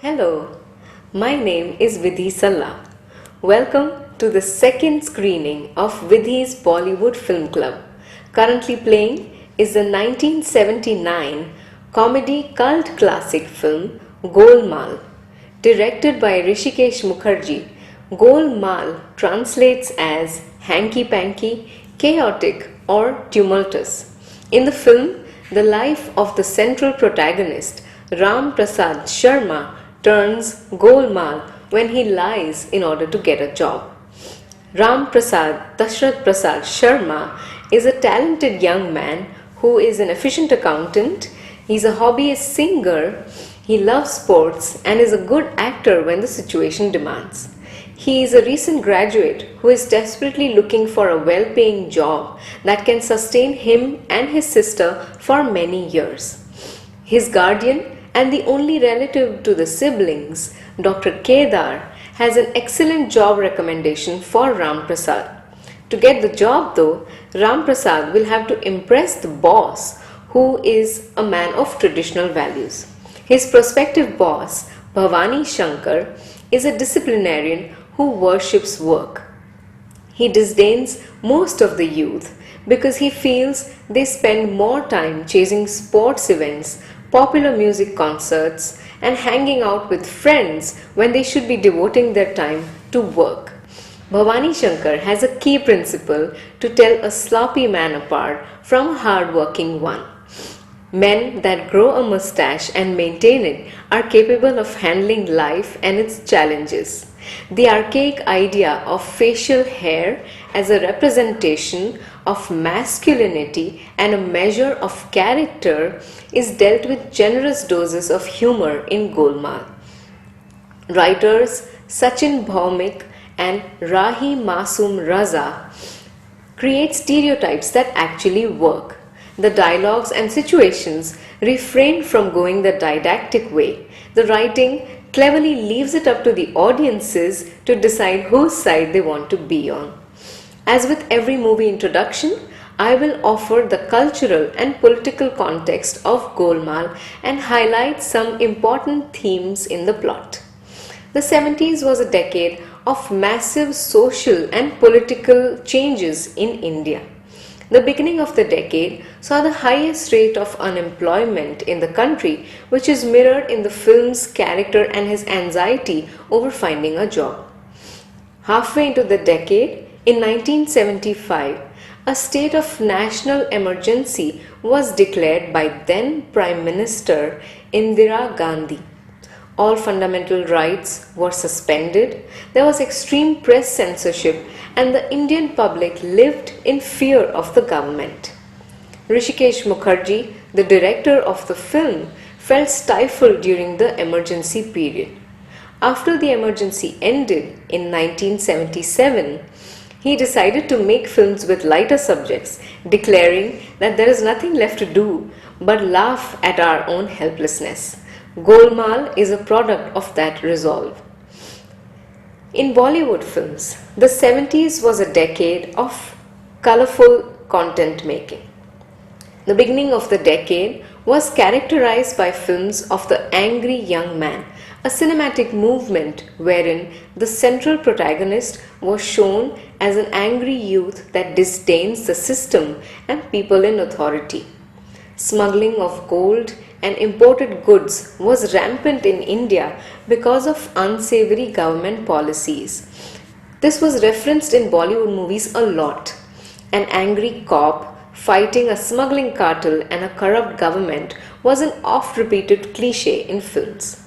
Hello, my name is Vidhi Salla. Welcome to the second screening of Vidhi's Bollywood Film Club. Currently playing is the 1979 comedy cult classic film GOLMAAL. Directed by Rishikesh Mukherjee, GOLMAAL translates as hanky-panky, chaotic or tumultuous. In the film, the life of the central protagonist, Ram Prasad Sharma, turns golmaal when he lies in order to get a job. Ram Prasad Dashrath Prasad Sharma is a talented young man who is an efficient accountant. He's a hobbyist singer. He loves sports and is a good actor when the situation demands. He is a recent graduate who is desperately looking for a well-paying job that can sustain him and his sister for many years. His guardian and the only relative to the siblings, Dr. Kedar, has an excellent job recommendation for Ram Prasad. To get the job though, Ram Prasad will have to impress the boss, who is a man of traditional values. His prospective boss, Bhavani Shankar, is a disciplinarian who worships work. He disdains most of the youth because he feels they spend more time chasing sports events, popular music concerts, and hanging out with friends when they should be devoting their time to work. Bhavani Shankar has a key principle to tell a sloppy man apart from a hard-working one. Men that grow a mustache and maintain it are capable of handling life and its challenges. The archaic idea of facial hair as a representation of masculinity and a measure of character is dealt with generous doses of humor in Golmaal. Writers Sachin Bhaumik and Rahi Masoom Raza create stereotypes that actually work. The dialogues and situations refrain from going the didactic way. The writing cleverly leaves it up to the audiences to decide whose side they want to be on. As with every movie introduction, I will offer the cultural and political context of Golmaal and highlight some important themes in the plot. The 70s was a decade of massive social and political changes in India. The beginning of the decade saw the highest rate of unemployment in the country, which is mirrored in the film's character and his anxiety over finding a job. Halfway into the decade, in 1975, a state of national emergency was declared by then Prime Minister Indira Gandhi. All fundamental rights were suspended, there was extreme press censorship, and the Indian public lived in fear of the government. Rishikesh Mukherjee, the director of the film, felt stifled during the emergency period. After the emergency ended in 1977, he decided to make films with lighter subjects, declaring that there is nothing left to do but laugh at our own helplessness. Golmaal is a product of that resolve. In Bollywood films, the 70s was a decade of colorful content making. The beginning of the decade was characterized by films of the angry young man, a cinematic movement wherein the central protagonist was shown as an angry youth that disdains the system and people in authority. Smuggling of gold and imported goods was rampant in India because of unsavory government policies. This was referenced in Bollywood movies a lot. An angry cop fighting a smuggling cartel and a corrupt government was an oft-repeated cliché in films.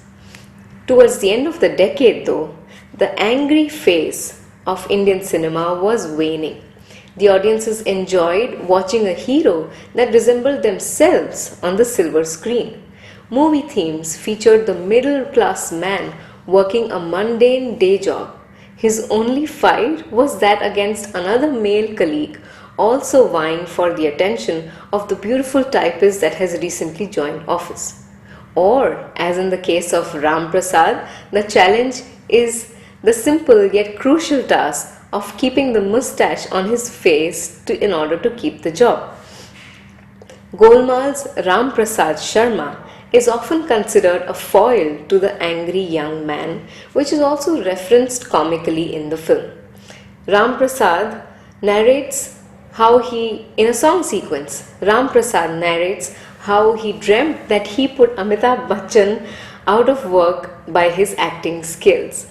Towards the end of the decade though, the angry phase of Indian cinema was waning. The audiences enjoyed watching a hero that resembled themselves on the silver screen. Movie themes featured the middle-class man working a mundane day job. His only fight was that against another male colleague, also vying for the attention of the beautiful typist that has recently joined office. Or, as in the case of Ram Prasad, the challenge is the simple yet crucial task of keeping the mustache on his face in order to keep the job. Golmaal's Ram Prasad Sharma is often considered a foil to the angry young man, which is also referenced comically in the film. Ram Prasad narrates how in a song sequence, Ram Prasad narrates how he dreamt that he put Amitabh Bachchan out of work by his acting skills.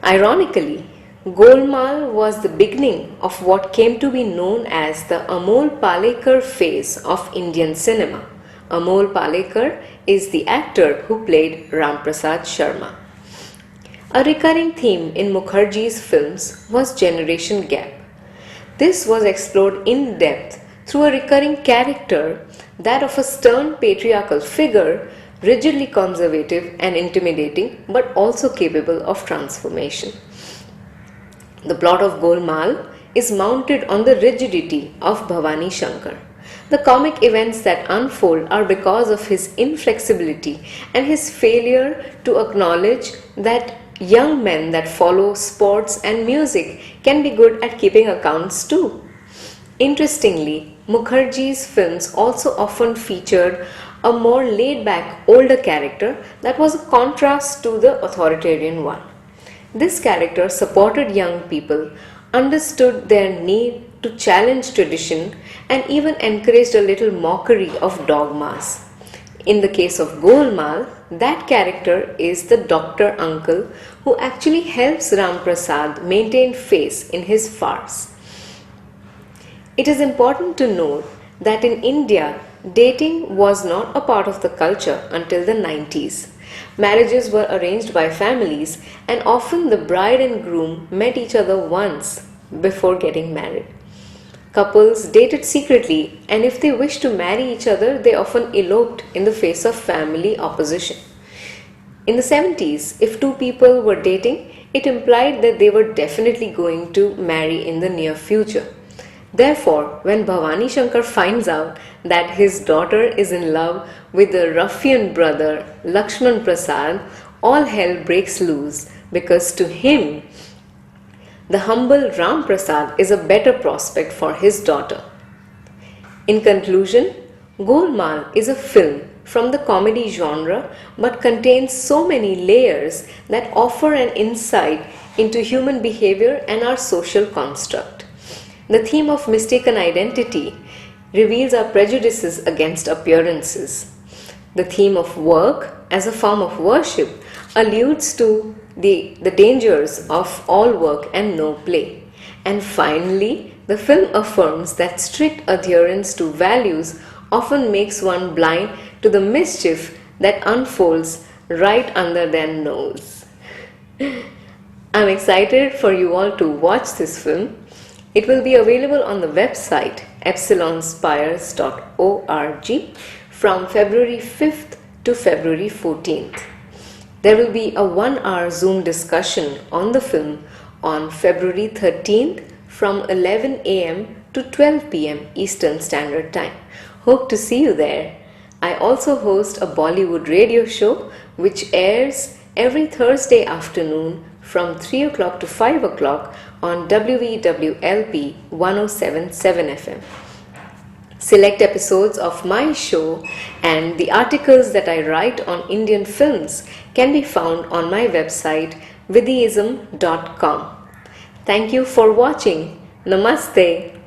Ironically, Golmaal was the beginning of what came to be known as the Amol Palekar phase of Indian cinema. Amol Palekar is the actor who played Ram Prasad Sharma. A recurring theme in Mukherjee's films was generation gap. This was explored in depth through a recurring character, that of a stern patriarchal figure, rigidly conservative and intimidating, but also capable of transformation. The plot of Golmaal is mounted on the rigidity of Bhavani Shankar. The comic events that unfold are because of his inflexibility and his failure to acknowledge that young men that follow sports and music can be good at keeping accounts too. Interestingly, Mukherjee's films also often featured a more laid-back older character that was a contrast to the authoritarian one. This character supported young people, understood their need to challenge tradition, and even encouraged a little mockery of dogmas. In the case of Golmaal, that character is the doctor uncle who actually helps Ram Prasad maintain face in his farce. It is important to note that in India, dating was not a part of the culture until the 90s. Marriages were arranged by families, and often the bride and groom met each other once before getting married. Couples dated secretly, and if they wished to marry each other, they often eloped in the face of family opposition. In the 70s, if two people were dating, it implied that they were definitely going to marry in the near future. Therefore, when Bhavani Shankar finds out that his daughter is in love with the ruffian brother Lakshman Prasad, all hell breaks loose, because to him, the humble Ram Prasad is a better prospect for his daughter. In conclusion, Golmaal is a film from the comedy genre but contains so many layers that offer an insight into human behavior and our social construct. The theme of mistaken identity reveals our prejudices against appearances. The theme of work as a form of worship alludes to the dangers of all work and no play. And finally, the film affirms that strict adherence to values often makes one blind to the mischief that unfolds right under their nose. I'm excited for you all to watch this film. It will be available on the website epsilonspires.org from February 5th to February 14th. There will be a 1-hour Zoom discussion on the film on February 13th from 11 a.m. to 12 p.m. Eastern Standard Time. Hope to see you there. I also host a Bollywood radio show which airs every Thursday afternoon from 3 o'clock to 5 o'clock on WVWLP 107.7 FM. Select episodes of my show and the articles that I write on Indian films can be found on my website vidhiism.com. Thank you for watching. Namaste.